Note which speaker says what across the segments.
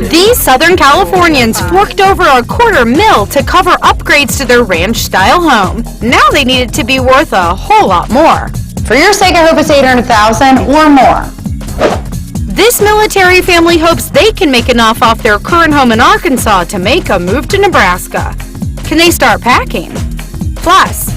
Speaker 1: These Southern Californians forked over $250,000 to cover upgrades to their ranch-style home. Now they need it to be worth a whole lot more.
Speaker 2: For your sake, I hope it's $800,000 or more.
Speaker 1: This military family hopes they can make enough off their current home in Arkansas to make a move to Nebraska. Can they start packing? Plus,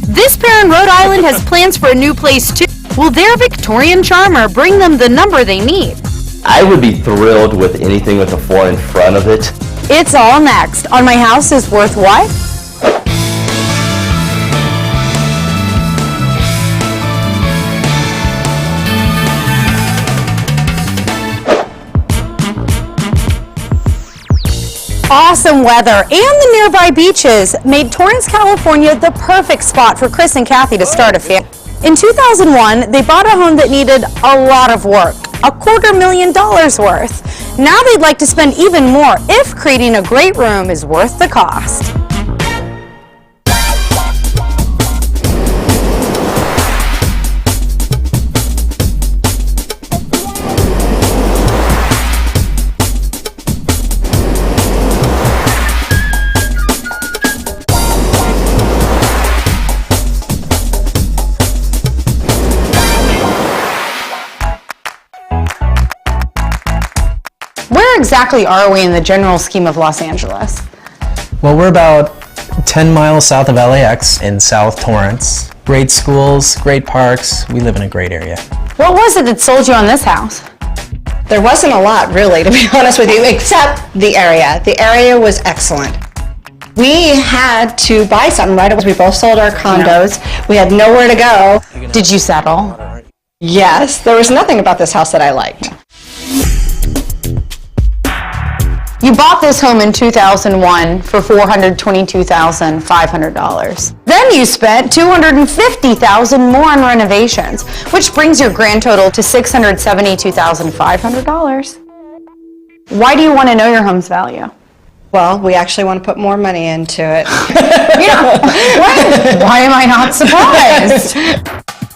Speaker 1: this pair in Rhode Island has plans for a new place too. Will their Victorian charmer bring them the number they need?
Speaker 3: I would be thrilled with anything with a 4 in front of it.
Speaker 2: It's all next on My House is Worth What? Awesome weather and the nearby beaches made Torrance, California the perfect spot for Chris and Kathy to start a family. In 2001, they bought a home that needed a lot of work, $250,000 worth. Now they'd like to spend even more if creating a great room is worth the cost. Where exactly are we in the general scheme of Los Angeles?
Speaker 4: Well, we're about 10 miles south of LAX in South Torrance. Great schools, great parks. We live in a great area.
Speaker 2: What was it that sold you on this house?
Speaker 5: There wasn't a lot, really, to be honest with you, except the area. The area was excellent. We had to buy something right away. We both sold our condos. We had nowhere to go.
Speaker 2: Did you settle?
Speaker 5: Yes, there was nothing about this house that I liked.
Speaker 2: You bought this home in 2001 for $422,500. Then you spent $250,000 more on renovations, which brings your grand total to $672,500. Why do you want to know your home's value?
Speaker 5: Well, we actually want to put more money into it.
Speaker 2: Why am I not surprised?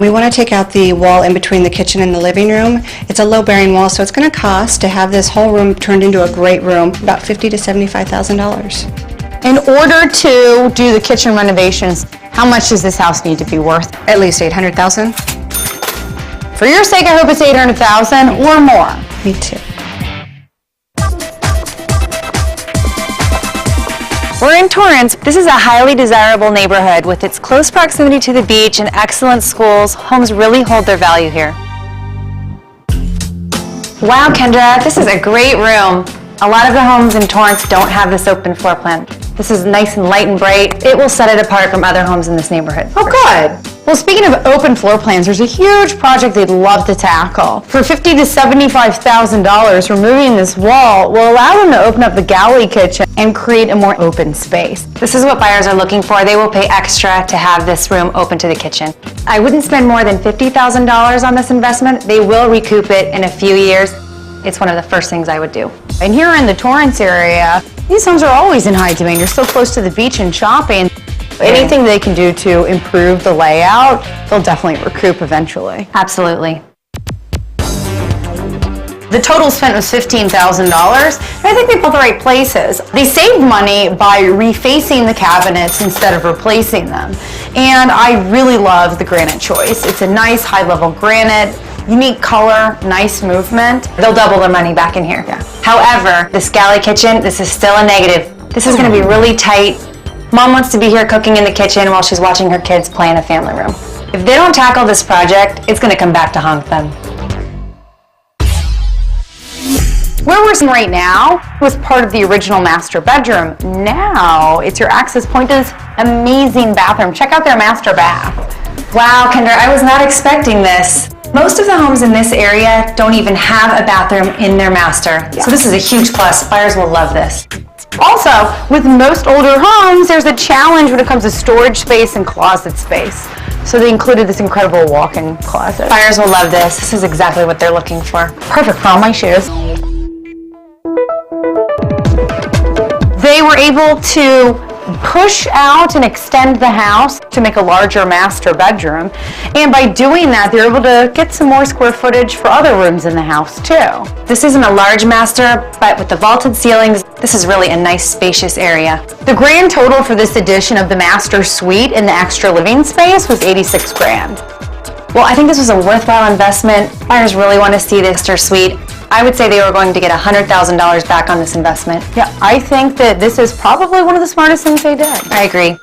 Speaker 5: We want to take out the wall in between the kitchen and the living room. It's a low-bearing wall, so it's going to cost to have this whole room turned into a great room about $50,000 to $75,000.
Speaker 2: In order to do the kitchen renovations, how much does this house need to be worth?
Speaker 5: At least $800,000.
Speaker 2: For your sake, I hope it's $800,000 or more.
Speaker 5: Me too.
Speaker 2: We're in Torrance. This is a highly desirable neighborhood with its close proximity to the beach and excellent schools. Homes really hold their value here. Wow, Kendra, this is a great room. A lot of the homes in Torrance don't have this open floor plan. This is nice and light and bright. It will set it apart from other homes in this neighborhood.
Speaker 5: Oh, good.
Speaker 2: Well, speaking of open floor plans, there's a huge project they'd love to tackle. For $50,000 to $75,000, removing this wall will allow them to open up the galley kitchen and create a more open space. This is what buyers are looking for. They will pay extra to have this room open to the kitchen. I wouldn't spend more than $50,000 on this investment. They will recoup it in a few years. It's one of the first things I would do. And here in the Torrance area, these homes are always in high demand. You're so close to the beach and shopping. Anything they can do to improve the layout, they'll definitely recoup eventually. Absolutely. The total spent was $15,000. I think they put the right places. They saved money by refacing the cabinets instead of replacing them. And I really love the granite choice. It's a nice high-level granite, unique color, nice movement. They'll double their money back in here. Yeah. However, this galley kitchen, this is still a negative. This is going to be really tight. Mom wants to be here cooking in the kitchen while she's watching her kids play in a family room. If they don't tackle this project, it's going to come back to haunt them. Where we're sitting right now was part of the original master bedroom. Now it's your access point to this amazing bathroom. Check out their master bath. Wow, Kendra, I was not expecting this. Most of the homes in this area don't even have a bathroom in their master. So this is a huge plus. Buyers will love this. Also, with most older homes, there's a challenge when it comes to storage space and closet space. So they included this incredible walk-in closet. Buyers will love this. This is exactly what they're looking for. Perfect for all my shoes. They were able to push out and extend the house to make a larger master bedroom. And by doing that, they're able to get some more square footage for other rooms in the house too.
Speaker 6: This isn't a large master, but with the vaulted ceilings, this is really a nice spacious area.
Speaker 2: The grand total for this addition of the master suite and the extra living space was $86 grand.
Speaker 6: Well, I think this was a worthwhile investment. Buyers really want to see this master suite. I would say they were going to get $100,000 back on this investment.
Speaker 2: Yeah, I think that this is probably one of the smartest things they did.
Speaker 6: I agree.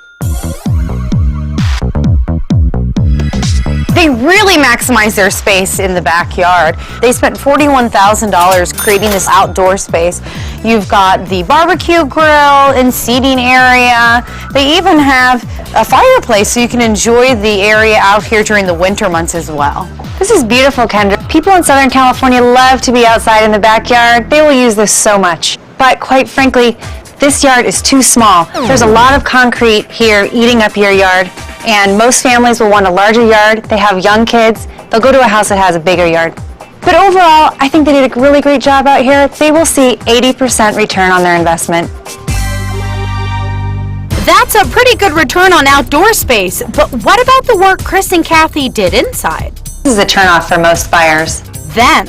Speaker 2: They really maximized their space in the backyard. They spent $41,000 creating this outdoor space. You've got the barbecue grill and seating area. They even have a fireplace so you can enjoy the area out here during the winter months as well.
Speaker 6: This is beautiful, Kendra. People in Southern California love to be outside in the backyard. They will use this so much. But quite frankly, this yard is too small. There's a lot of concrete here eating up your yard. And most families will want a larger yard. They have young kids. They'll go to a house that has a bigger yard. But overall, I think they did a really great job out here. They will see 80% return on their investment.
Speaker 1: That's a pretty good return on outdoor space, but what about the work Chris and Kathy did inside?
Speaker 6: This is a turnoff for most buyers.
Speaker 1: Then,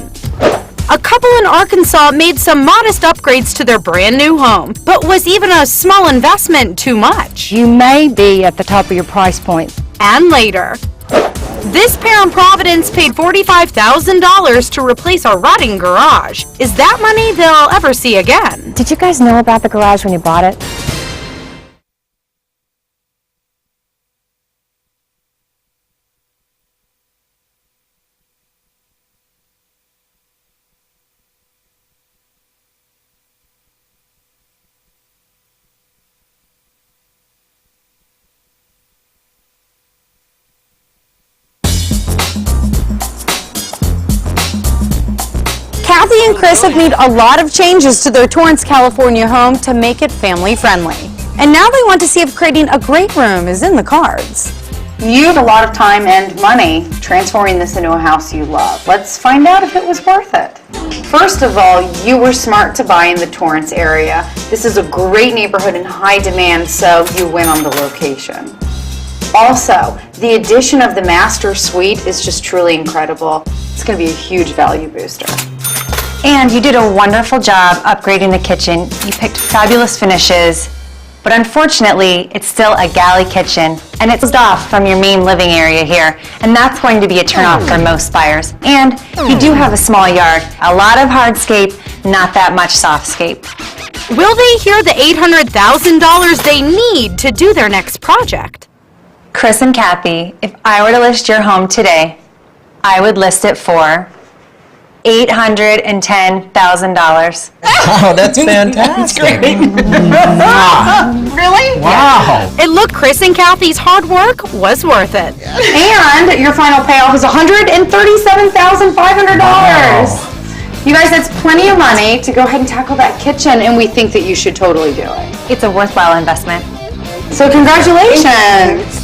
Speaker 1: a couple in Arkansas made some modest upgrades to their brand new home, but was even a small investment too much?
Speaker 7: You may be at the top of your price point.
Speaker 1: And later, this pair in Providence paid $45,000 to replace a rotting garage. Is that money they'll ever see again?
Speaker 7: Did you guys know about the garage when you bought it?
Speaker 1: Kathy and Chris have made a lot of changes to their Torrance, California home to make it family friendly. And now they want to see if creating a great room is in the cards.
Speaker 2: You have a lot of time and money transforming this into a house you love. Let's find out if it was worth it. First of all, you were smart to buy in the Torrance area. This is a great neighborhood in high demand, so you win on the location. Also, the addition of the master suite is just truly incredible. It's going to be a huge value booster.
Speaker 6: And you did a wonderful job upgrading the kitchen. You picked fabulous finishes, but unfortunately, it's still a galley kitchen, and it's closed off from your main living area here, and that's going to be a turnoff for most buyers. And you do have a small yard, a lot of hardscape, not that much softscape.
Speaker 1: Will they hear the $800,000 they need to do their next project?
Speaker 6: Chris and Kathy, if I were to list your home today, I would list it for $810,000.
Speaker 4: Oh, that's fantastic.
Speaker 2: Really?
Speaker 4: Wow.
Speaker 1: It looked Chris and Kathy's hard work was worth it.
Speaker 2: And your final payoff is $137,500.
Speaker 4: Wow.
Speaker 2: You guys, that's plenty of money to go ahead and tackle that kitchen, and we think that you should totally do it.
Speaker 6: It's a worthwhile investment.
Speaker 2: So congratulations.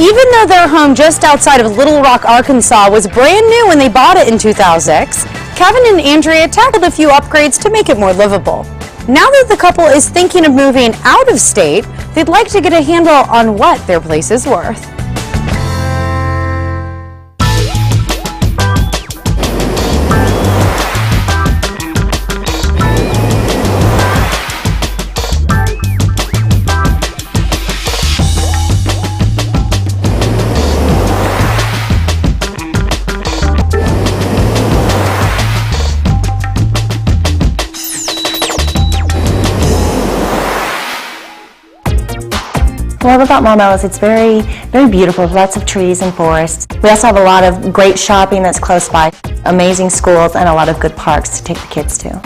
Speaker 1: Even though their home just outside of Little Rock, Arkansas was brand new when they bought it in 2006, Kevin and Andrea tackled a few upgrades to make it more livable. Now that the couple is thinking of moving out of state, they'd like to get a handle on what their place is worth.
Speaker 7: What I love about Marmel is it's very, very beautiful, lots of trees and forests. We also have a lot of great shopping that's close by, amazing schools, and a lot of good parks to take the kids to.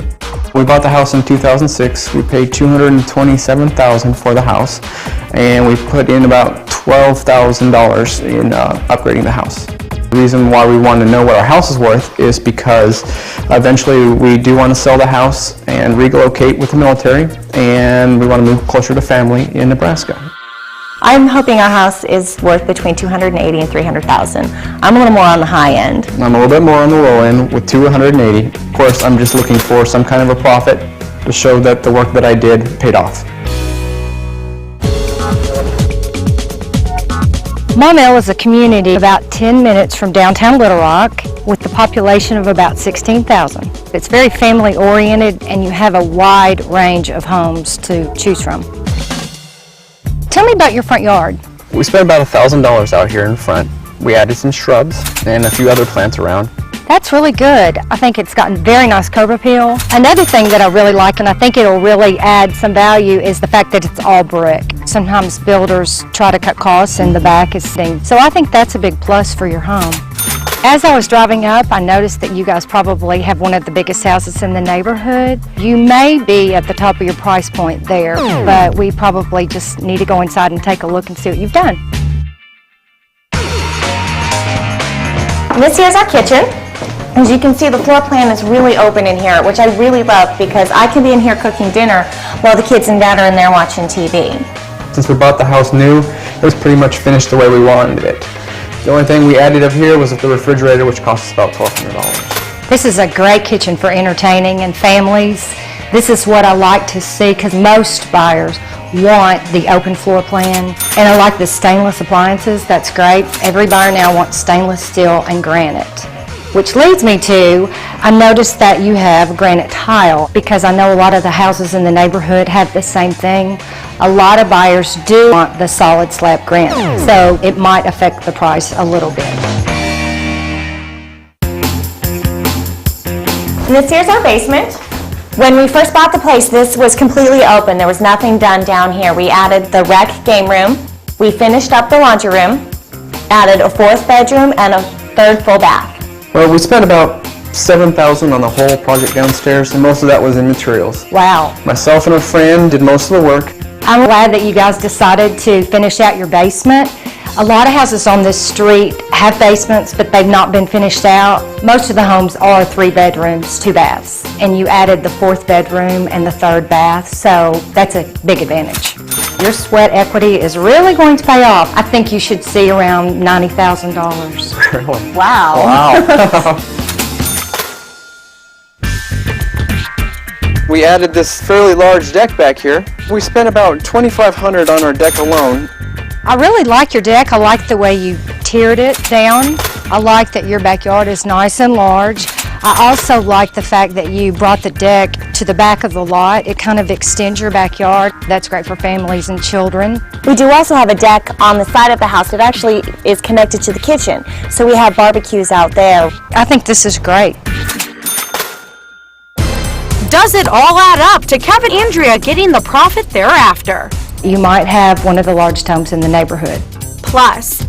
Speaker 8: We bought the house in 2006. We paid $227,000 for the house, and we put in about $12,000 in upgrading the house. The reason why we want to know what our house is worth is because eventually we do want to sell the house and relocate with the military, and we want to move closer to family in Nebraska.
Speaker 7: I'm hoping our house is worth between $280,000 and $300,000. I'm a little more on the high end.
Speaker 8: I'm a little bit more on the low end with $280,000. Of course, I'm just looking for some kind of a profit to show that the work that I did paid off.
Speaker 6: Maumelle is a community about 10 minutes from downtown Little Rock with the population of about 16,000. It's very family oriented and you have a wide range of homes to choose from. Tell me about your front yard.
Speaker 8: We spent about $1,000 out here in front. We added some shrubs and a few other plants around.
Speaker 6: That's really good. I think it's gotten very nice curb appeal. Another thing that I really like, and I think it'll really add some value, is the fact that it's all brick. Sometimes builders try to cut costs and the back is thin. So I think that's a big plus for your home. As I was driving up, I noticed that you guys probably have one of the biggest houses in the neighborhood. You may be at the top of your price point there, but we probably just need to go inside and take a look and see what you've done.
Speaker 7: This here's our kitchen. As you can see, the floor plan is really open in here, which I really love because I can be in here cooking dinner while the kids and dad are in there watching TV.
Speaker 8: Since we bought the house new, it was pretty much finished the way we wanted it. The only thing we added up here was the refrigerator, which cost us about $1,200.
Speaker 6: This is a great kitchen for entertaining and families. This is what I like to see because most buyers want the open floor plan. And I like the stainless appliances. That's great. Every buyer now wants stainless steel and granite. Which leads me to, I noticed that you have granite tile because I know a lot of the houses in the neighborhood have the same thing. A lot of buyers do want the solid slab granite, so it might affect the price a little bit.
Speaker 7: And this here's our basement. When we first bought the place, this was completely open. There was nothing done down here. We added the rec game room. We finished up the laundry room, added a 4th bedroom and a 3rd full bath.
Speaker 8: Well, we spent about $7,000 on the whole project downstairs, and most of that was in materials.
Speaker 6: Wow.
Speaker 8: Myself and a friend did most of the work.
Speaker 6: I'm glad that you guys decided to finish out your basement. A lot of houses on this street have basements, but they've not been finished out. Most of the homes are 3 bedrooms, 2 baths, and you added the 4th bedroom and the 3rd bath, so that's a big advantage. Your sweat equity is really going to pay off. I think you should see around $90,000.
Speaker 8: Really?
Speaker 6: Wow.
Speaker 8: Wow. We added this fairly large deck back here. We spent about $2,500 on our deck alone.
Speaker 6: I really like your deck. I like the way you tiered it down. I like that your backyard is nice and large. I also like the fact that you brought the deck to the back of the lot. It kind of extends your backyard. That's great for families and children.
Speaker 7: We do also have a deck on the side of the house that actually is connected to the kitchen. So we have barbecues out there.
Speaker 6: I think this is great.
Speaker 1: Does it all add up to Kevin and Andrea getting the profit they're after?
Speaker 6: You might have one of the largest homes in the neighborhood.
Speaker 1: Plus,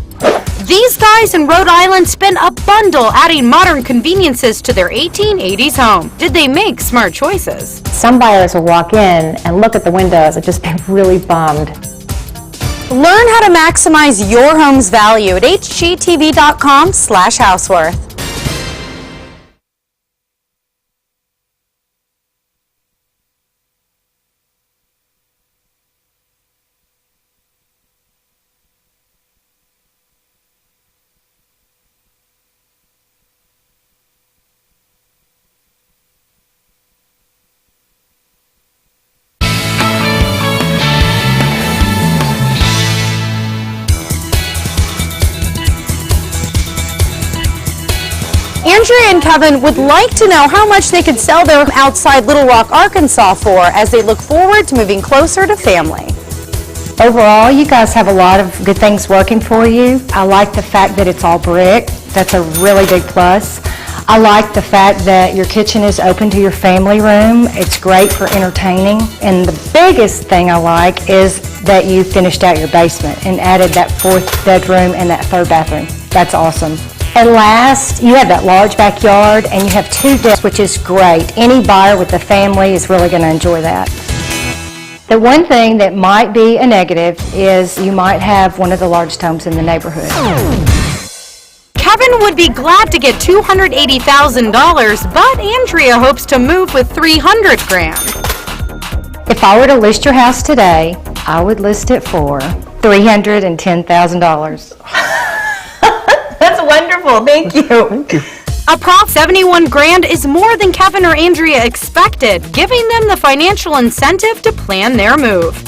Speaker 1: these guys in Rhode Island spent a bundle adding modern conveniences to their 1880s home. Did they make smart choices?
Speaker 9: Some buyers will walk in and look at the windows and just be really bummed.
Speaker 1: Learn how to maximize your home's value at hgtv.com/houseworth. Andrea and Kevin would like to know how much they could sell their outside Little Rock, Arkansas for as they look forward to moving closer to family.
Speaker 6: Overall, you guys have a lot of good things working for you. I like the fact that it's all brick. That's a really big plus. I like the fact that your kitchen is open to your family room. It's great for entertaining. And the biggest thing I like is that you finished out your basement and added that 4th bedroom and that 3rd bathroom. That's awesome. And last, you have that large backyard and you have 2 decks, which is great. Any buyer with a family is really going to enjoy that. The one thing that might be a negative is you might have one of the largest homes in the neighborhood.
Speaker 1: Kevin would be glad to get $280,000, but Andrea hopes to move with $300,000.
Speaker 6: If I were to list your house today, I would list it for
Speaker 9: $310,000.
Speaker 7: That's wonderful, thank you.
Speaker 1: Approx 71 grand is more than Kevin or Andrea expected, giving them the financial incentive to plan their move.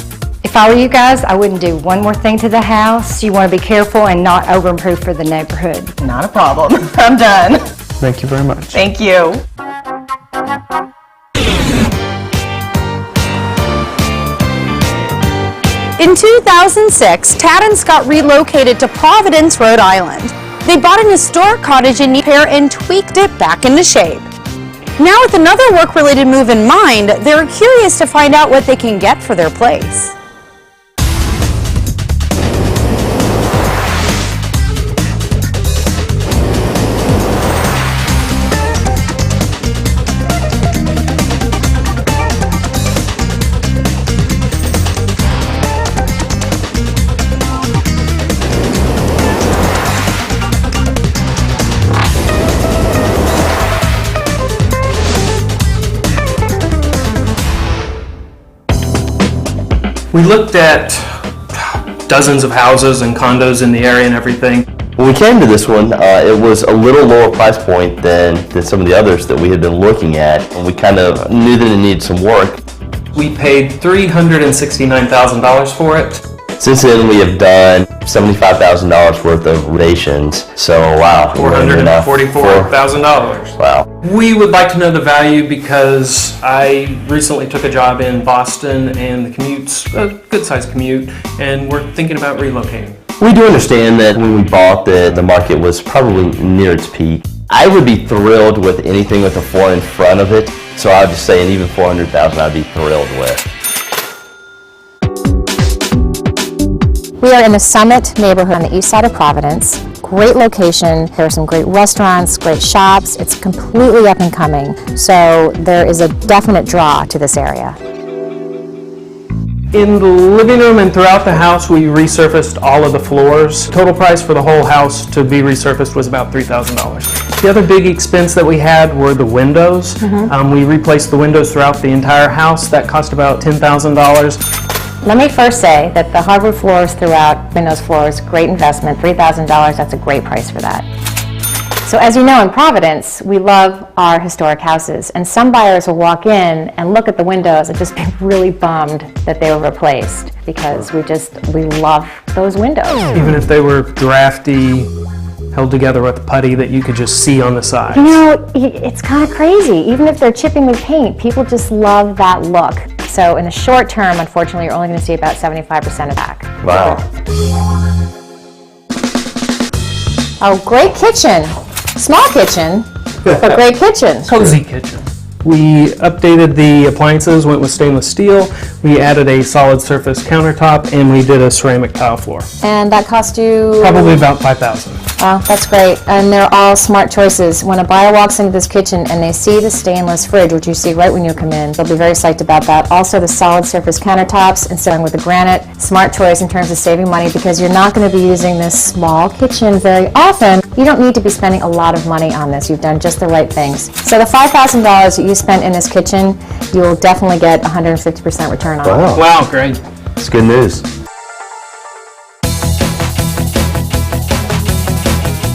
Speaker 9: If I were you guys, I wouldn't do one more thing to the house. You want to be careful and not over-improve for the neighborhood.
Speaker 7: Not a problem, I'm done.
Speaker 8: Thank you very much.
Speaker 7: Thank you.
Speaker 1: In 2006, Tad and Scott relocated to Providence, Rhode Island. They bought an historic cottage in repair and tweaked it back into shape. Now with another work-related move in mind, they're curious to find out what they can get for their place.
Speaker 4: We looked at dozens of houses and condos in the area and everything.
Speaker 3: When we came to this one, it was a little lower price point than some of the others that we had been looking at, and we kind of knew that it needed some work.
Speaker 4: We paid $369,000 for it.
Speaker 3: Since then, we have done $75,000 worth of renovations. So wow,
Speaker 4: $444,000.
Speaker 3: Wow.
Speaker 4: We would like to know the value because I recently took a job in Boston and the commute's a good sized commute, and we're thinking about relocating.
Speaker 3: We do understand that when we bought the market was probably near its peak. I would be thrilled with anything with a floor in front of it. So I would just say, and even $400,000 I'd be thrilled with.
Speaker 10: We are in the Summit neighborhood on the east side of Providence. Great location. There are some great restaurants, great shops. It's completely up and coming. So there is a definite draw to this area.
Speaker 4: In the living room and throughout the house, we resurfaced all of the floors. Total price for the whole house to be resurfaced was about $3,000. The other big expense that we had were the windows. We replaced the windows throughout the entire house. That cost about $10,000.
Speaker 10: Let me first say that the hardwood floors throughout windows floors, great investment, $3,000, that's a great price for that. So as you know, in Providence, we love our historic houses, and some buyers will walk in and look at the windows and just be really bummed that they were replaced because we love those windows.
Speaker 4: Even if they were drafty, held together with putty that you could just see on the sides.
Speaker 10: You know, it's kind of crazy. Even if they're chipping with paint, people just love that look. So in the short term, unfortunately, you're only going to see about 75% of that.
Speaker 3: Wow.
Speaker 10: Oh, great kitchen. Small kitchen, but great kitchen.
Speaker 4: Cozy kitchen. We updated the appliances, went with stainless steel. We added a solid surface countertop, and we did a ceramic tile floor.
Speaker 10: And that cost you?
Speaker 4: Probably about $5,000.
Speaker 10: Oh, that's great. And they're all smart choices. When a buyer walks into this kitchen and they see the stainless fridge, which you see right when you come in, they'll be very psyched about that. Also, the solid surface countertops instead of with the granite. Smart choice in terms of saving money because you're not going to be using this small kitchen very often. You don't need to be spending a lot of money on this. You've done just the right things. So the $5,000 that you spent in this kitchen, you will definitely get 150% return on it.
Speaker 3: Wow.
Speaker 4: Wow, great.
Speaker 3: It's good news.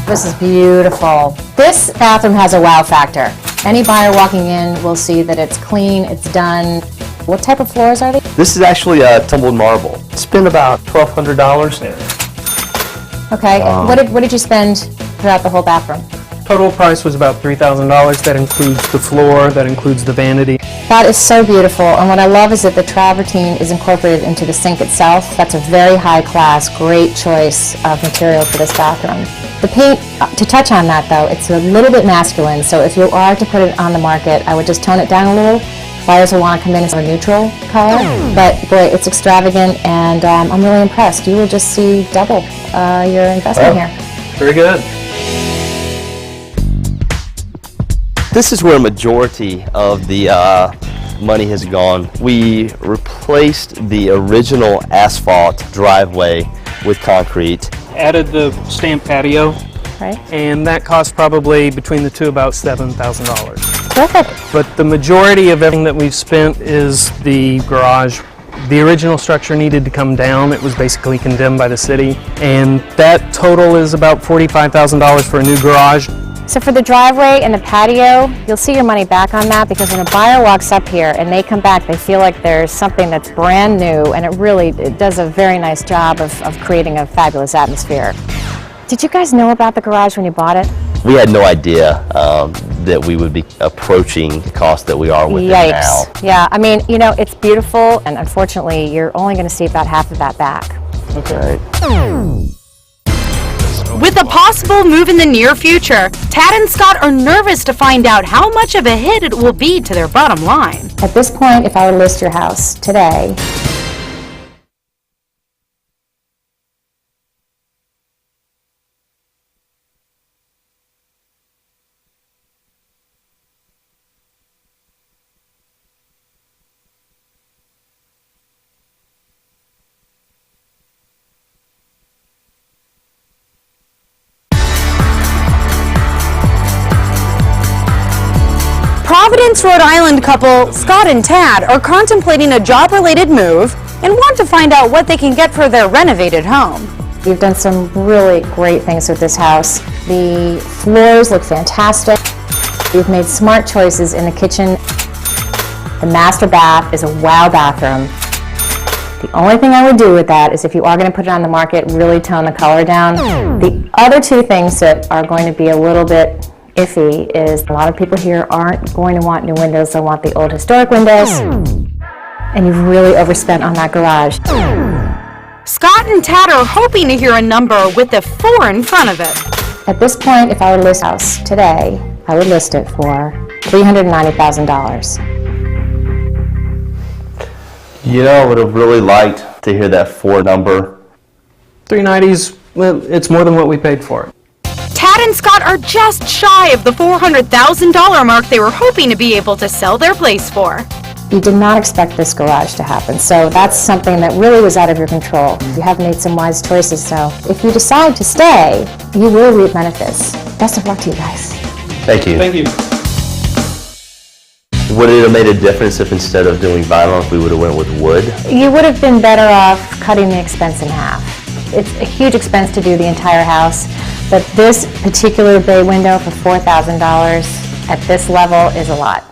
Speaker 10: This is beautiful. This bathroom has a wow factor. Any buyer walking in will see that it's clean, it's done. What type of floors are they?
Speaker 3: This is actually tumbled marble. Spent about $1,200.
Speaker 10: Okay, what did you spend throughout the whole bathroom?
Speaker 4: Total price was about $3,000. That includes the floor, that includes the vanity.
Speaker 10: That is so beautiful, and what I love is that the travertine is incorporated into the sink itself. That's a very high class, great choice of material for this bathroom. The paint, to touch on that though, it's a little bit masculine, so if you are to put it on the market, I would just tone it down a little. Buyers will want to come in as a neutral color, but boy, it's extravagant, and I'm really impressed. You will just see double your investment here.
Speaker 4: Very good.
Speaker 3: This is where a majority of the money has gone. We replaced the original asphalt driveway with concrete.
Speaker 4: Added the stamped patio,
Speaker 10: Right?
Speaker 4: and that cost probably between the two about $7,000.
Speaker 10: Perfect.
Speaker 4: But the majority of everything that we've spent is the garage The original structure needed to come down. It was basically condemned by the city, and that total is about $45,000 for a new garage.
Speaker 10: So for the driveway and the patio, you'll see your money back on that, because when a buyer walks up here and they come back, they feel like there's something that's brand new, and it does a very nice job of creating a fabulous atmosphere. Did you guys know about the garage when you bought it?
Speaker 3: We had no idea that we would be approaching the cost that we are with it now.
Speaker 10: Yikes. Yeah, I mean, you know, it's beautiful, and unfortunately, you're only going to see about half of that back.
Speaker 3: Okay.
Speaker 1: With a possible move in the near future, Tad and Scott are nervous to find out how much of a hit it will be to their bottom line.
Speaker 10: At this point, if I were to list your house today,
Speaker 1: Providence, Rhode Island couple Scott and Tad are contemplating a job-related move and want to find out what they can get for their renovated home.
Speaker 10: we've done some really great things with this house. The floors look fantastic. We've made smart choices in the kitchen. The master bath is a wow bathroom. The only thing I would do with that is, if you are going to put it on the market, really tone the color down. The other two things that are going to be a little bit iffy is a lot of people here aren't going to want new windows. They'll want the old historic windows. And you've really overspent on that garage.
Speaker 1: Scott and Tad are hoping to hear a number with a 4 in front of it.
Speaker 10: At this point, if I were to list the house today, I would list it for $390,000.
Speaker 3: You know, I would have really liked to hear that 4 number.
Speaker 4: 390s, well, it's more than what we paid for it.
Speaker 1: Tad and Scott are just shy of the $400,000 mark they were hoping to be able to sell their place for.
Speaker 10: You did not expect this garage to happen, so that's something that really was out of your control. You have made some wise choices, so if you decide to stay, you will reap benefits. Best of luck to you guys.
Speaker 3: Thank you.
Speaker 4: Thank you.
Speaker 3: Would it have made a difference if instead of doing vinyl, if we would have went with wood?
Speaker 10: You would have been better off cutting the expense in half. It's a huge expense to do the entire house, but this particular bay window for $4,000 at this level is a lot.